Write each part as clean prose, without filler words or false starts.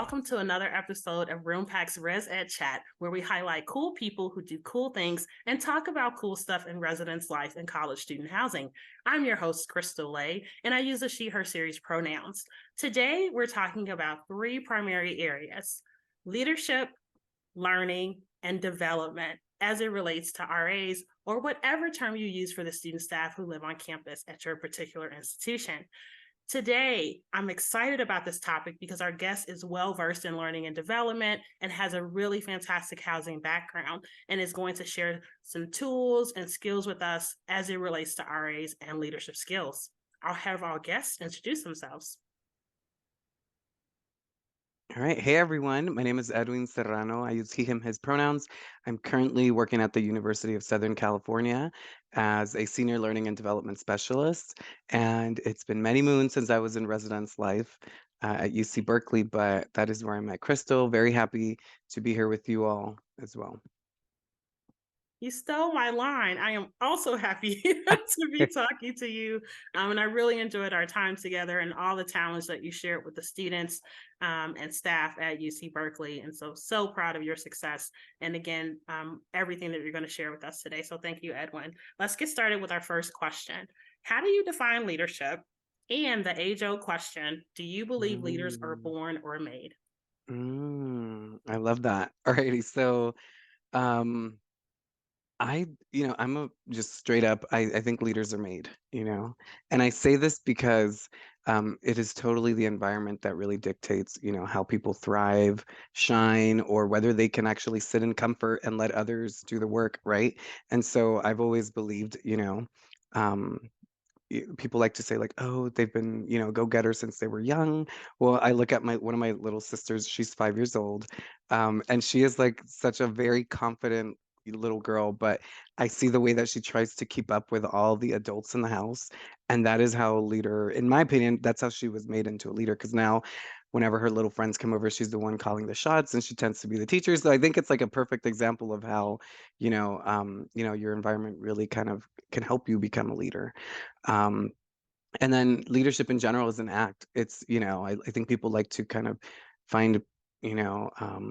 welcome to another episode of Roompact's ResEdChat, where we highlight cool people who do cool things and talk about cool stuff in residence life and college student housing. I'm your host, Crystal Lay, and I use the she, her series pronouns. Today, we're talking about three primary areas: leadership, learning, and development as it relates to RAs, or whatever term you use for the student staff who live on campus at your particular institution. Today, I'm excited about this topic because our guest is well-versed in learning and development and has a really fantastic housing background and is going to share some tools and skills with us as it relates to RAs and leadership skills. I'll have our guests introduce themselves. All right. Hey, everyone. My name is Edwin Serrano. I use he, him, his pronouns. I'm currently working at the University of Southern California as a senior learning and development specialist. And it's been many moons since I was in residence life at UC Berkeley, but that is where I met Crystal. Very happy to be here with you all as well. You stole my line. I am also happy to be talking to you. And I really enjoyed our time together and all the talents that you shared with the students and staff at UC Berkeley. And so proud of your success. And again, everything that you're going to share with us today. So thank you, Edwin. Let's get started with our first question. How do you define leadership? And the age-old question, do you believe leaders are Mm, born or made? I love that. Alrighty. So, um, I'm just straight up, I think leaders are made. And I say this because it is totally the environment that really dictates, how people thrive, shine, or whether they can actually sit in comfort and let others do the work, right? And so I've always believed, um, people like to say like, oh, they've been, go-getters since they were young. Well, I look at my one of my little sisters, she's 5 years old, and she is like such a very confident little girl, but I see the way that she tries to keep up with all the adults in the house, and that is how a leader, in my opinion, that's how she was made into a leader. Because now whenever her little friends come over, she's the one calling the shots, and she tends to be the teacher. So I think it's like a perfect example of how, your environment really kind of can help you become a leader. um, and then leadership in general is an act. It's, I think people like to kind of find,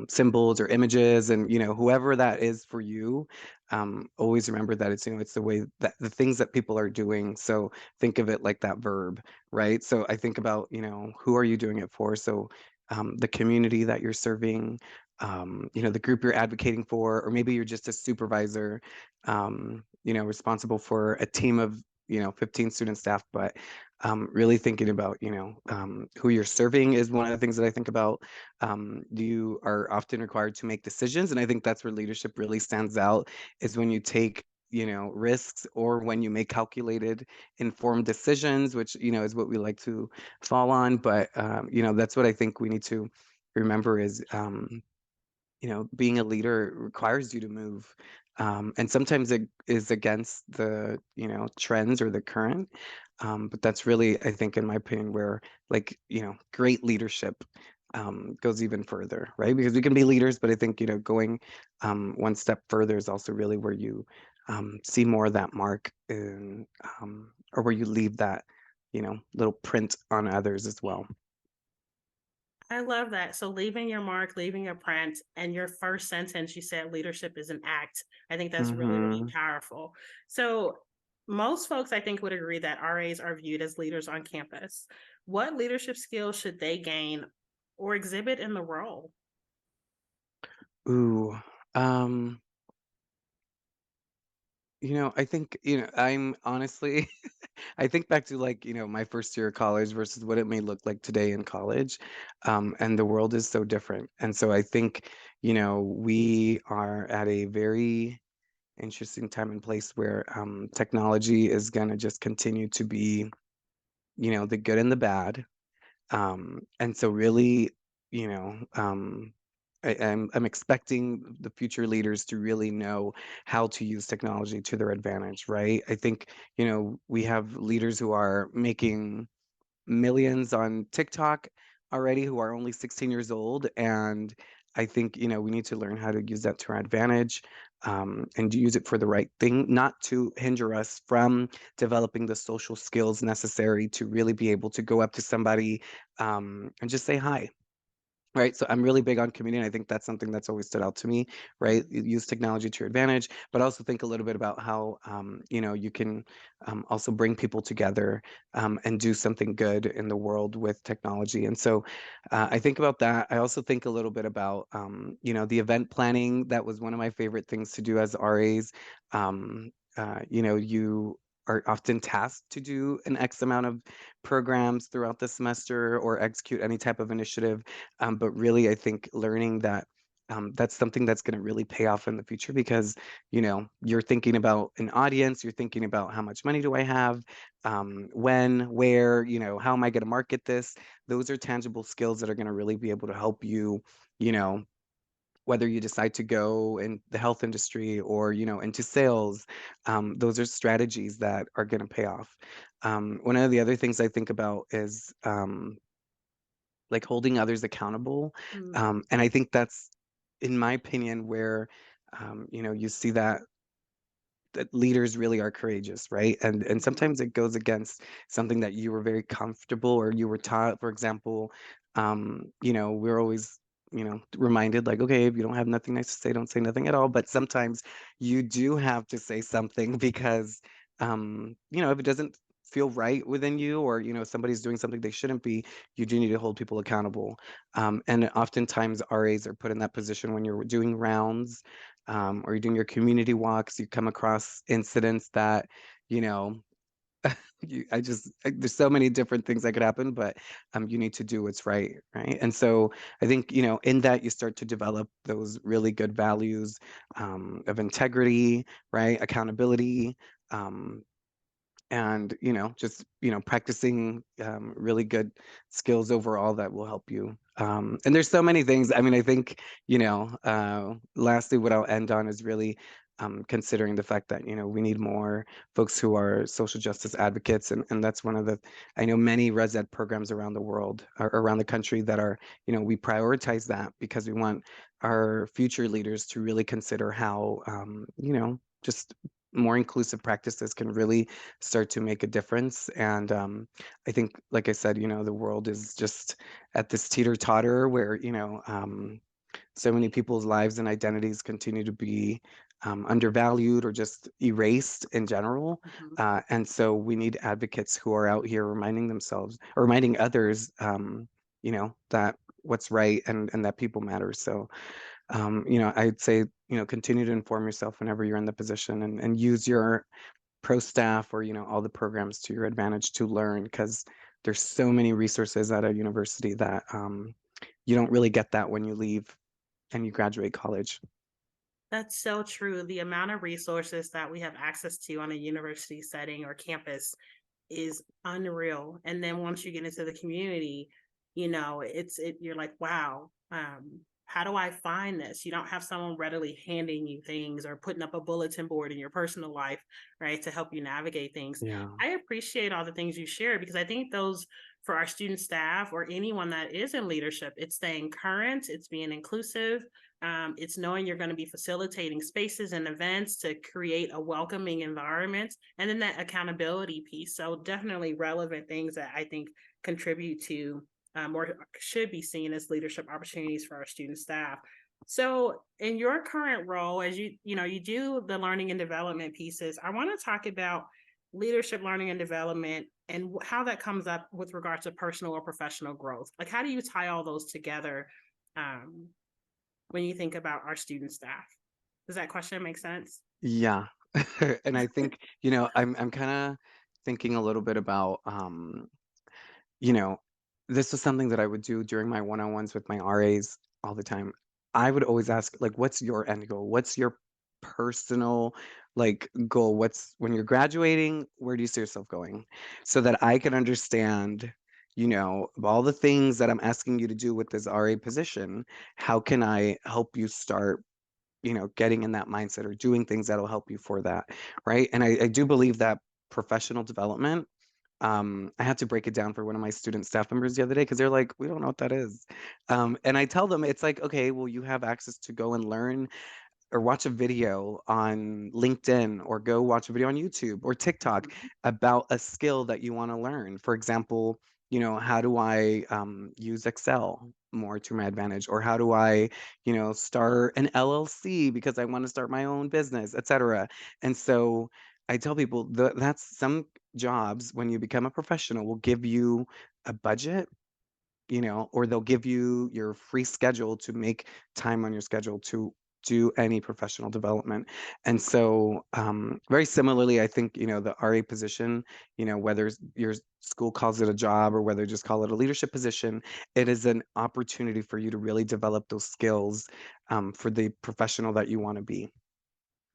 symbols or images, and, whoever that is for you, always remember that it's the way that the things that people are doing. So think of it like that verb, right? So I think about, who are you doing it for? So the community that you're serving, the group you're advocating for, or maybe you're just a supervisor, responsible for a team of 15 student staff. But really thinking about, who you're serving is one of the things that I think about. You are often required to make decisions, and I think that's where leadership really stands out, is when you take, risks, or when you make calculated, informed decisions, which, is what we like to fall on. But that's what I think we need to remember is, being a leader requires you to move. And sometimes it is against the, trends or the current. But that's really, I think, in my opinion, where, like, great leadership goes even further, right? Because we can be leaders, but I think, going one step further is also really where you see more of that mark, or where you leave that, little print on others as well. I love that. So leaving your mark, leaving your print, and your first sentence, you said leadership is an act. I think that's really, really Hmm. powerful. So most folks, I think, would agree that RAs are viewed as leaders on campus. What leadership skills should they gain or exhibit in the role? Ooh. Um, I think, I'm honestly, I think back to, like, my first year of college versus what it may look like today in college. And the world is so different. And so I think, we are at a very interesting time and place where technology is going to just continue to be, the good and the bad. And so really, you know, um, I'm expecting the future leaders to really know how to use technology to their advantage, right? I think, we have leaders who are making millions on TikTok already, who are only 16 years old. And I think, we need to learn how to use that to our advantage, and to use it for the right thing, not to hinder us from developing the social skills necessary to really be able to go up to somebody, and just say hi. Right. So I'm really big on community. And I think that's something that's always stood out to me, right? Mhm. Use technology to your advantage, but also think a little bit about how, you can also bring people together and do something good in the world with technology. And so I think about that. I also think a little bit about, the event planning. That was one of my favorite things to do as RAs. You are often tasked to do an X amount of programs throughout the semester or execute any type of initiative, but really, I think learning that that's something that's going to really pay off in the future because, you're thinking about an audience, you're thinking about how much money do I have, when, where, how am I going to market this? Those are tangible skills that are going to really be able to help you, you know, whether you decide to go in the health industry or, into sales. Those are strategies that are going to pay off. One of the other things I think about is, like holding others accountable. Mm, And I think that's, in my opinion, where you see that leaders really are courageous, right? And mhm, sometimes it goes against something that you were very comfortable or you were taught. For example, we're always, reminded like, okay, if you don't have nothing nice to say, don't say nothing at all. But sometimes you do have to say something because, if it doesn't feel right within you or, somebody's doing something they shouldn't be, you do need to hold people accountable. And oftentimes RAs are put in that position when you're doing rounds, or you're doing your community walks, you come across incidents that, you know, there's so many different things that could happen, but you need to do what's right, right? And so I think, in that you start to develop those really good values of integrity, right? Accountability, um, and just practicing really good skills overall that will help you, and there's so many things. I mean, I think, lastly what I'll end on is really considering the fact that we need more folks who are social justice advocates, and that's one of the, I know many res ed programs around the world or around the country that are, we prioritize that because we want our future leaders to really consider how, just more inclusive practices can really start to make a difference. And I think, like I said, the world is just at this teeter totter where, so many people's lives and identities continue to be undervalued or just erased in general. mhm. And so we need advocates who are out here reminding themselves or reminding others, that what's right and that people matter. So, I'd say, continue to inform yourself whenever you're in the position and use your pro staff or all the programs to your advantage to learn because there's so many resources at a university that you don't really get that when you leave and you graduate college. That's so true. The amount of resources that we have access to on a university setting or campus is unreal. And then once you get into the community, you're like, wow, how do I find this? You don't have someone readily handing you things or putting up a bulletin board in your personal life, right, to help you navigate things. Yeah. I appreciate all the things you share because I think those for our student staff or anyone that is in leadership, it's staying current, it's being inclusive, it's knowing you're going to be facilitating spaces and events to create a welcoming environment, and then that accountability piece. So definitely relevant things that I think contribute to or should be seen as leadership opportunities for our student staff. So in your current role, as you do the learning and development pieces, I want to talk about leadership learning and development and how that comes up with regards to personal or professional growth. Like, how do you tie all those together um, when you think about our student staff? Does that question make sense? Yeah. And I think, I'm kind of thinking a little bit about, you know, this was something that I would do during my one-on-ones with my RAs all the time. I would always ask, like, what's your end goal? What's your personal, like, goal? What's when you're graduating, where do you see yourself going? So that I can understand, of all the things that I'm asking you to do with this RA position, how can I help you start, getting in that mindset or doing things that'll help you for that, right? And I do believe that professional development, I had to break it down for one of my student staff members the other day because they're like, we don't know what that is. And I tell them it's like, okay, well, you have access to go and learn or watch a video on LinkedIn or go watch a video on YouTube or TikTok Mhm. about a skill that you want to learn. For example, how do I use Excel? more to my advantage? Or how do I, start an LLC because I want to start my own business, etc. And so I tell people that's some jobs when you become a professional will give you a budget, or they'll give you your free schedule to make time on your schedule to do any professional development. And so, very similarly, I think, the RA position, whether your school calls it a job or whether just call it a leadership position, it is an opportunity for you to really develop those skills, for the professional that you want to be.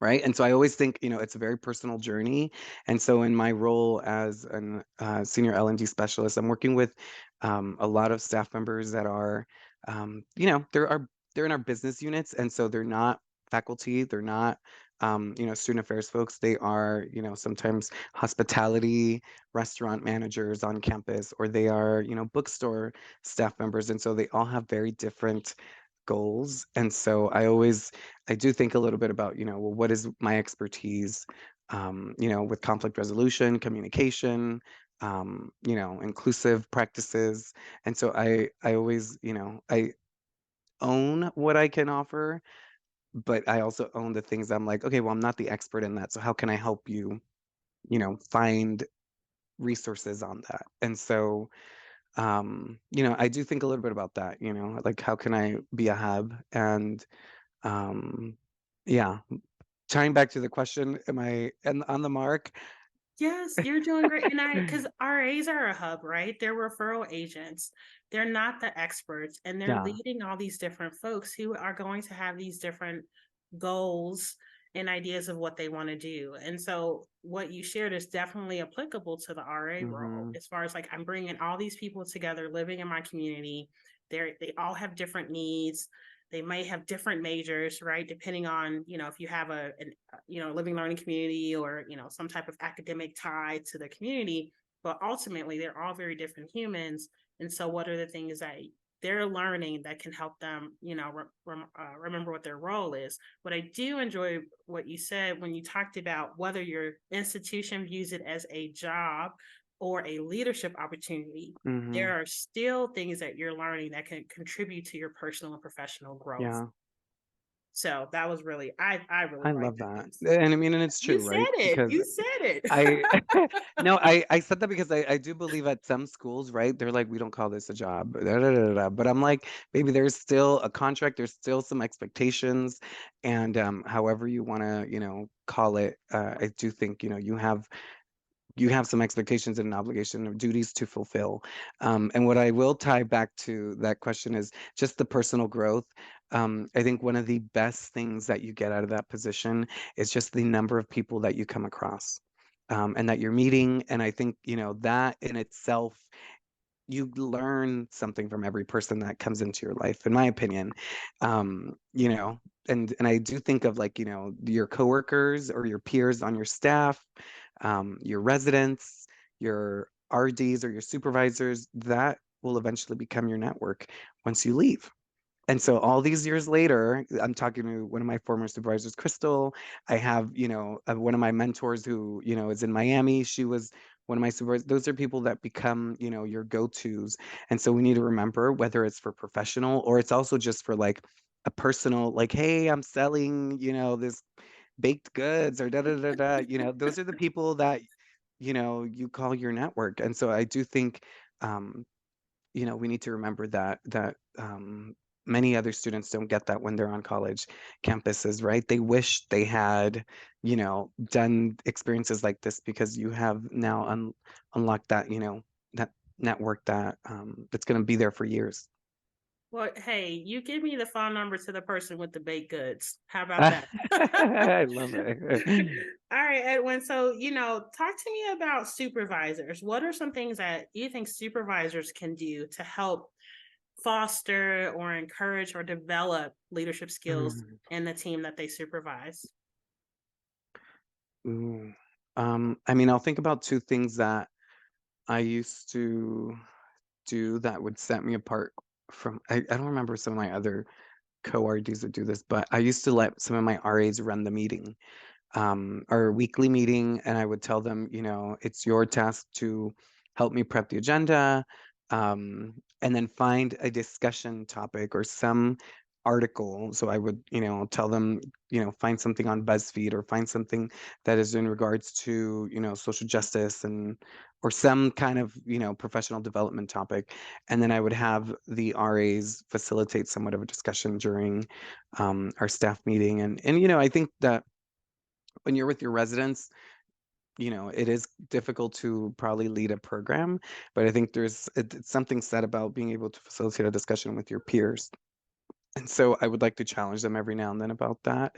Right. And so I always think, it's a very personal journey. And so in my role as an senior L&D specialist, I'm working with a lot of staff members that are, they're in our business units. And so they're not faculty, they're not, student affairs folks. They are, sometimes hospitality, restaurant managers on campus, or they are, bookstore staff members. And so they all have very different goals. And so I do think a little bit about, well, what is my expertise, with conflict resolution, communication, inclusive practices. And so I always, I own what I can offer, but I also own the things I'm like, okay, well, I'm not the expert in that. So how can I help you, find resources on that? And so, I do think a little bit about that, like how can I be a hub? And um, yeah, tying back to the question, am I on the mark? Yes, you're doing great. And because RAs are a hub, right? They're referral agents. They're not the experts, and they're Yeah. leading all these different folks who are going to have these different goals and ideas of what they want to do. And so, what you shared is definitely applicable to the RA role, Hmm. as far as like I'm bringing all these people together, living in my community. They all have different needs. They may have different majors, right? Depending on, if you have living learning community or, some type of academic tie to the community. But ultimately, they're all very different humans. And so, what are the things that they're learning that can help them, remember what their role is? But I do enjoy what you said when you talked about whether your institution views it as a job or a leadership opportunity. Hmm. There are still things that you're learning that can contribute to your personal and professional growth. Yeah, So that was really, I really I like love that that. piece. And I mean, and it's You true, said right? it. Because You said I it. no, I said that because I do believe at some schools, right? They're like, we don't call this a job. Da, da, da, da. But I'm like, maybe there's still a contract, there's still some expectations. And however you want to, call it, I do think, you have some expectations and an obligation of duties to fulfill. And what I will tie back to that question is just the personal growth. I think one of the best things that you get out of that position is just the number of people that you come across, and that you're meeting. And I think, that in itself, you learn something from every person that comes into your life, in my opinion. And I do think of, like, your coworkers or your peers on your staff, your residents, your RDs or your supervisors, that will eventually become your network once you leave. And so all these years later, I'm talking to one of my former supervisors, Crystal. I have, one of my mentors who, is in Miami. She was one of my supervisors. Those are people that become, your go-tos. And so we need to remember, whether it's for professional or it's also just for like a personal, like, hey, I'm selling, this baked goods or da da da da. Those are the people that, you call your network. And so I do think, um, we need to remember that many other students don't get that when they're on college campuses, right? They wish they had, done experiences like this, because you have now unlocked that network that's going to be there for years. Well, hey, you give me the phone number to the person with the baked goods. How about that? I love it. All right, Edwin. So, talk to me about supervisors. What are some things that you think supervisors can do to help foster or encourage or develop leadership skills Mm, in the team that they supervise? ooh. I mean, I'll think about two things that I used to do that would set me apart from. I don't remember some of my other co-RDs that do this, but I used to let some of my RAs run the meeting, our weekly meeting, and I would tell them, it's your task to help me prep the agenda, and then find a discussion topic or some article. So I would, tell them, find something on BuzzFeed or find something that is in regards to, social justice and or some kind of, professional development topic. And then I would have the RAs facilitate somewhat of a discussion during our staff meeting. And I think that when you're with your residents, it is difficult to probably lead a program, but I think it's something said about being able to facilitate a discussion with your peers. And so I would like to challenge them every now and then about that.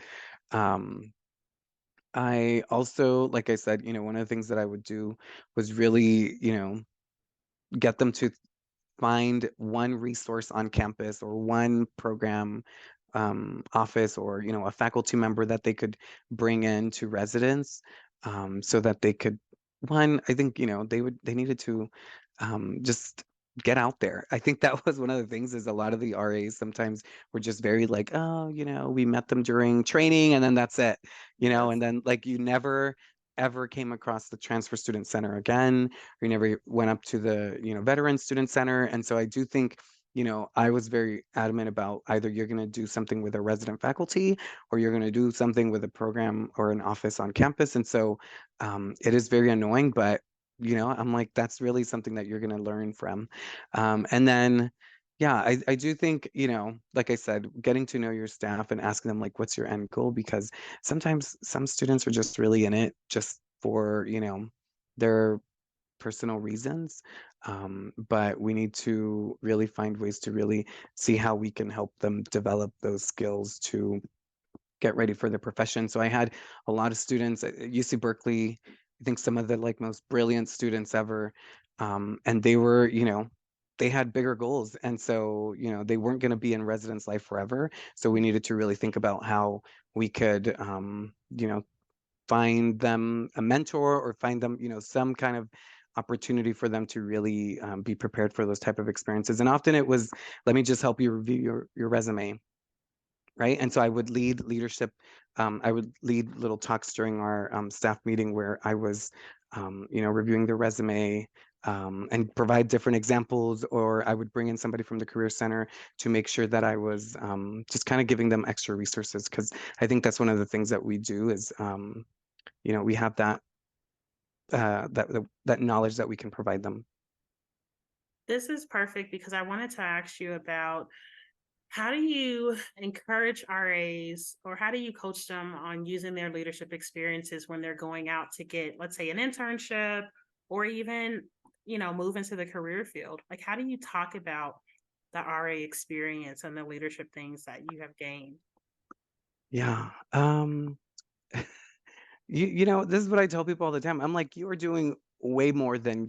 Um, I also, like I said, one of the things that I would do was really, get them to find one resource on campus or one program office or a faculty member that they could bring in to residents so that they could one I think they needed to just get out there. I think that was one of the things is a lot of the RAs sometimes were just very like, oh, we met them during training and then that's it, Yes. and then like you never ever came across the transfer student center again. We never went up to the veteran student center. And so I do think I was very adamant about either you're going to do something with a resident faculty or you're going to do something with a program or an office on campus. And so it is very annoying, but I'm like that's really something that you're going to learn from. And then yeah, I do think, like I said, getting to know your staff and asking them like what's your end goal, because sometimes some students are just really in it just for their personal reasons. But we need to really find ways to really see how we can help them develop those skills to get ready for their profession. So I had a lot of students at UC Berkeley, I think some of the like most brilliant students ever. And they were, they had bigger goals. And so, they weren't going to be in residence life forever. So we needed to really think about how we could, find them a mentor or find them, some kind of opportunity for them to really be prepared for those type of experiences. And often it was, let me just help you review your resume, right? And so I would lead leadership. I would lead little talks during our staff meeting where I was, reviewing their resume and provide different examples, or I would bring in somebody from the Career Center to make sure that I was just kind of giving them extra resources, because I think that's one of the things that we do is, we have that knowledge that we can provide them. This is perfect because I wanted to ask you about how do you encourage RAs or how do you coach them on using their leadership experiences when they're going out to get, let's say, an internship or even, move into the career field? Like, how do you talk about the RA experience and the leadership things that you have gained? Yeah. This is what I tell people all the time. I'm like, you are doing way more than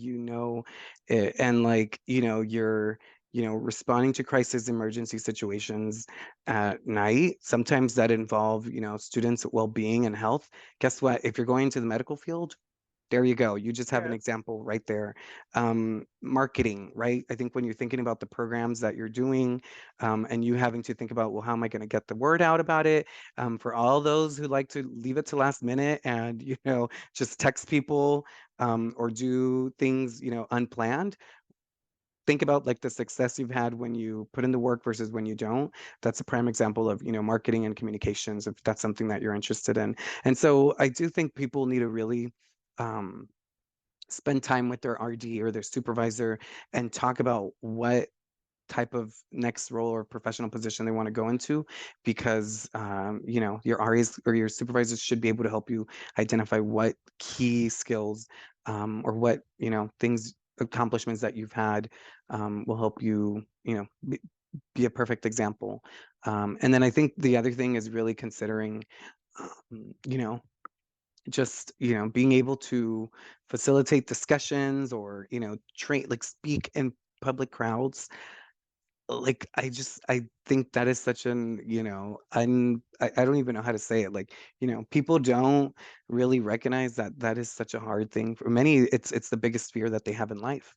and like, you're, responding to crisis emergency situations at night. Sometimes that involve, students' well-being and health. Guess what? If you're going to the medical field, there you go. You just have an Yes. example right there. Marketing, right? I think when you're thinking about the programs that you're doing, and you having to think about, well, how am I going to get the word out about it? For all those who like to leave it to last minute and, just text people, or do things, unplanned. Think about like the success you've had when you put in the work versus when you don't. That's a prime example of, marketing and communications, if that's something that you're interested in. And so I do think people need to really, um, spend time with their RD or their supervisor and talk about what type of next role or professional position they want to go into, because your RAs or your supervisors should be able to help you identify what key skills, or what things, accomplishments that you've had, will help you, be a perfect example. And then I think the other thing is really considering, um, you know just being able to facilitate discussions or train like speak in public crowds. Like I think that is such an I don't even know how to say it. Like people don't really recognize that that is such a hard thing for many. It's the biggest fear that they have in life,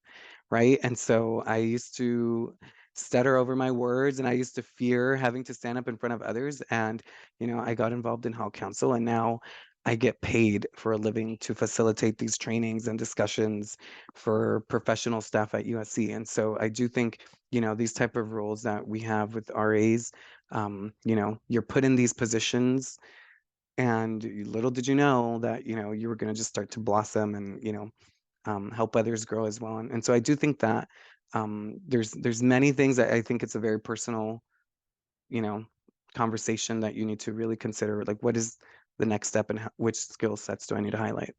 right? And so I used to stutter over my words, and I used to fear having to stand up in front of others. And I got involved in hall council, and now I get paid for a living to facilitate these trainings and discussions for professional staff at USC. And so I do think, these type of roles that we have with RAs, you're put in these positions and little did you know that, you were going to just start to blossom and, help others grow as well. And so I do think that there's many things that I think it's a very personal, you know, conversation that you need to really consider. Like, what is the next step and which skill sets do I need to highlight?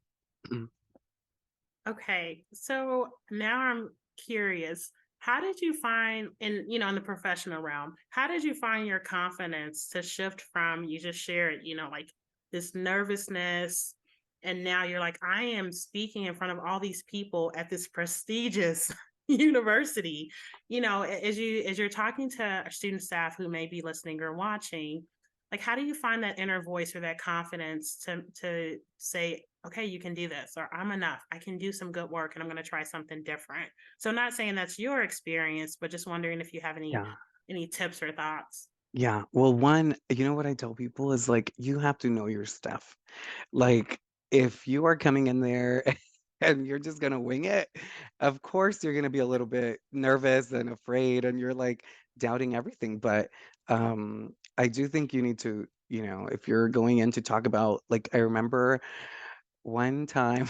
Okay, so now I'm curious. How did you find in the professional realm, how did you find your confidence to shift from you just shared, like this nervousness, and now you're like, I am speaking in front of all these people at this prestigious university. As you're talking to student staff who may be listening or watching, like how do you find that inner voice or that confidence to say, okay, you can do this, or I'm enough, I can do some good work and I'm going to try something different. So not saying that's your experience, but just wondering if you have Yeah. any tips or thoughts. Yeah. Well, one, what I tell people is like, you have to know your stuff. Like, if you are coming in there and you're just gonna wing it, of course you're gonna be a little bit nervous and afraid, and you're like doubting everything. But I do think you need to, if you're going in to talk about, like, I remember one time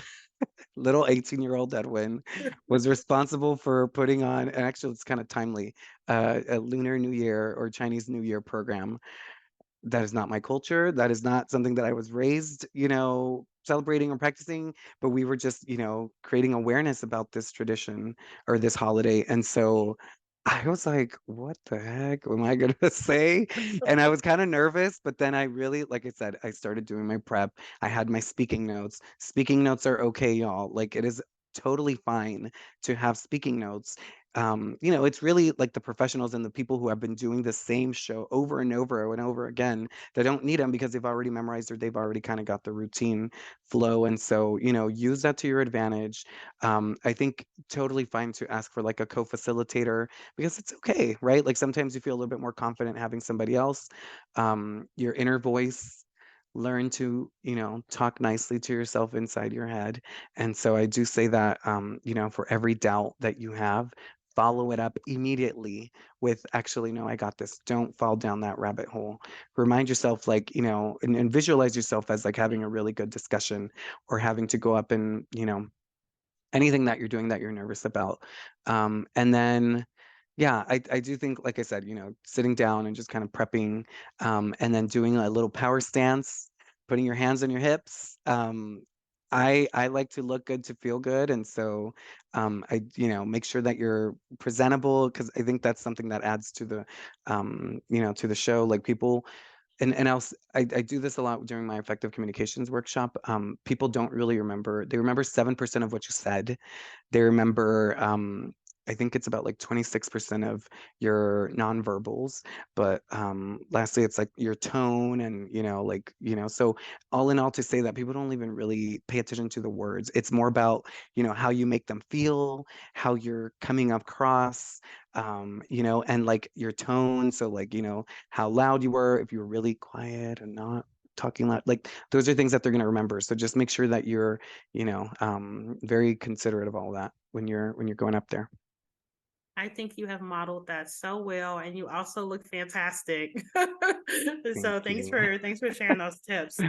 little 18-year-old Edwin was responsible for putting on, and actually it's kind of timely, a Lunar New Year or Chinese New Year program. That is not my culture. That is not something that I was raised, celebrating or practicing, but we were just, creating awareness about this tradition or this holiday. And so I was like, what the heck am I going to say? And I was kind of nervous, but then I really, like I said, I started doing my prep. I had my speaking notes. Speaking notes are okay, y'all. Like, it is totally fine to have speaking notes. It's really like the professionals and the people who have been doing the same show over and over and over again that don't need them because they've already memorized or they've already kind of got the routine flow. And so, use that to your advantage. I think totally fine to ask for like a co-facilitator because it's okay, right? Like sometimes you feel a little bit more confident having somebody else. Your inner voice, learn to, talk nicely to yourself inside your head. And so I do say that, for every doubt that you have, follow it up immediately with actually, no, I got this. Don't fall down that rabbit hole. Remind yourself, like, and visualize yourself as like having a really good discussion or having to go up and, anything that you're doing that you're nervous about. And then, yeah, I do think, like I said, sitting down and just kind of prepping, and then doing a little power stance, putting your hands on your hips. I like to look good to feel good, and so I make sure that you're presentable because I think that's something that adds to the to the show. Like people and I do this a lot during my effective communications workshop. People don't really remember. They remember 7% of what you said. They remember, I think it's about like 26% of your nonverbals. But lastly, it's like your tone and, like, so all in all, to say that people don't even really pay attention to the words. It's more about, how you make them feel, how you're coming across, and like your tone. So, like, how loud you were, if you were really quiet and not talking loud. Like, those are things that they're going to remember. So just make sure that you're very considerate of all that when you're going up there. I think you have modeled that so well, and you also look fantastic. Thank So thanks you. for thanks for sharing those tips.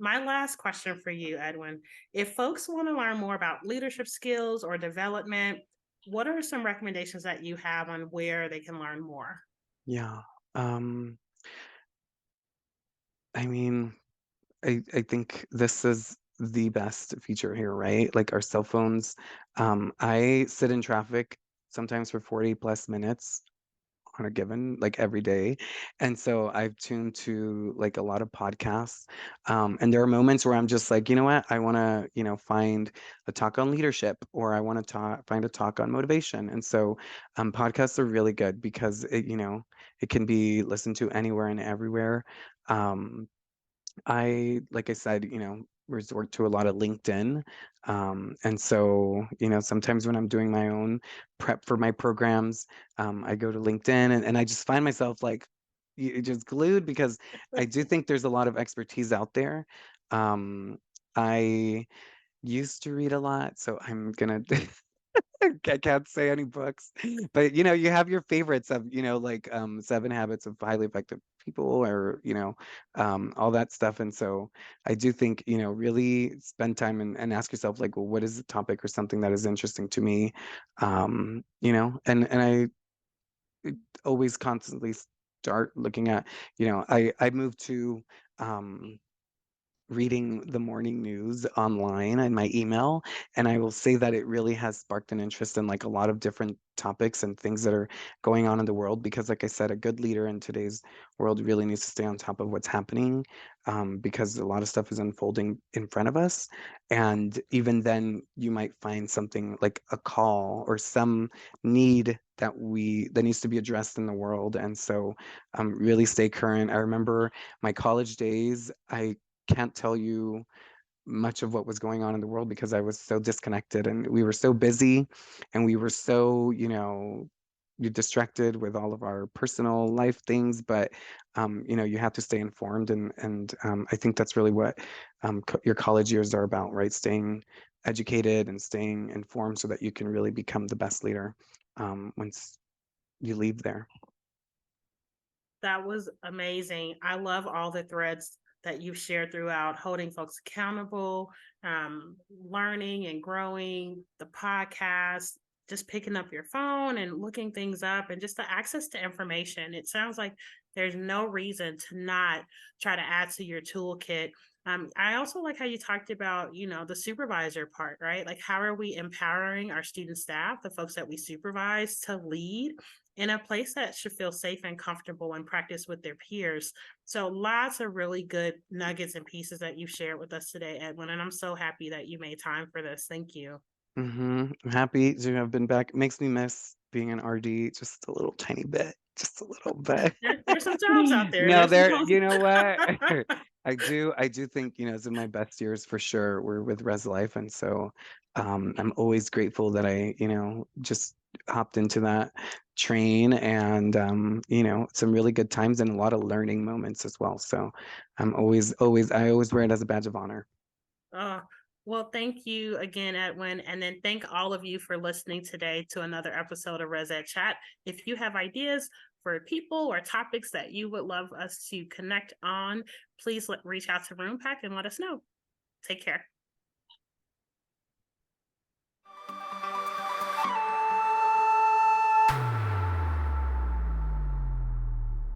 My last question for you, Edwin: if folks want to learn more about leadership skills or development, what are some recommendations that you have on where they can learn more? Yeah. Um, I mean, I think this is the best feature here, right? Like our cell phones. I sit in traffic sometimes for 40 plus minutes on a given, like every day. And so I've tuned to like a lot of podcasts. And there are moments where I'm just like, you know what? I want to, find a talk on leadership or I want to find a talk on motivation. And so podcasts are really good because it can be listened to anywhere and everywhere. Um, like I said, resort to a lot of LinkedIn. And so, sometimes when I'm doing my own prep for my programs, I go to LinkedIn and I just find myself like just glued because I do think there's a lot of expertise out there. I used to read a lot, so I'm gonna I can't say any books, but you have your favorites of, like Seven Habits of Highly Effective People, or all that stuff. And so I do think, really spend time and ask yourself, like, well, what is the topic or something that is interesting to me? And I always constantly start looking at, I moved to um reading the morning news online in my email, and I will say that it really has sparked an interest in like a lot of different topics and things that are going on in the world, because like I said, a good leader in today's world really needs to stay on top of what's happening, because a lot of stuff is unfolding in front of us. And even then you might find something like a call or some need that needs to be addressed in the world. And so really stay current. I remember my college days. I can't tell you much of what was going on in the world because I was so disconnected, and we were so busy, and we were so, you distracted with all of our personal life things. But you have to stay informed, and I think that's really what your college years are about, right? Staying educated and staying informed so that you can really become the best leader once you leave there. That was amazing. I love all the threads that you've shared throughout, holding folks accountable, learning and growing, the podcast, just picking up your phone and looking things up, and just the access to information. It sounds like there's no reason to not try to add to your toolkit. I also like how you talked about, the supervisor part, right? Like, how are we empowering our student staff, the folks that we supervise, to lead in a place that should feel safe and comfortable and practice with their peers? So lots of really good nuggets and pieces that you shared with us today, Edwin. And I'm so happy that you made time for this. Thank you. I'm happy to have been back. It makes me miss being an RD just a little tiny bit, just a little bit. There's some jobs out there. No, There's some there, posts. you know what? I do think, it's in my best years for sure. We're with Res Life. And so I'm always grateful that I, just hopped into that train, and some really good times and a lot of learning moments as well. So I always wear it as a badge of honor. Oh, well, thank you again, Edwin. And then thank all of you for listening today to another episode of ResEdChat. If you have ideas for people or topics that you would love us to connect on, please reach out to Roompact and let us know. Take care.